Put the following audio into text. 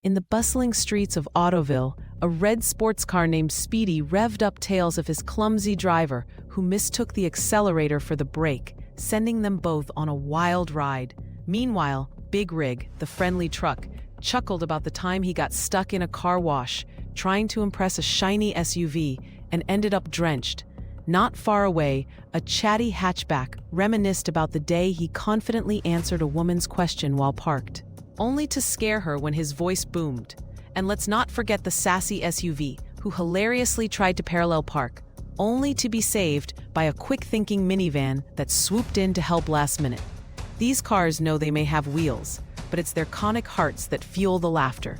In the bustling streets of Ottoville, a red sports car named Speedy revved up tales of his clumsy driver who mistook the accelerator for the brake, sending them both on a wild ride. Meanwhile, Big Rig, the friendly truck, chuckled about the time he got stuck in a car wash, trying to impress a shiny SUV, and ended up drenched. Not far away, a chatty hatchback reminisced about the day he confidently answered a woman's question while parked, only to scare her when his voice boomed. And let's not forget the sassy SUV, who hilariously tried to parallel park, only to be saved by a quick-thinking minivan that swooped in to help last minute. These cars know they may have wheels, but it's their conic hearts that fuel the laughter.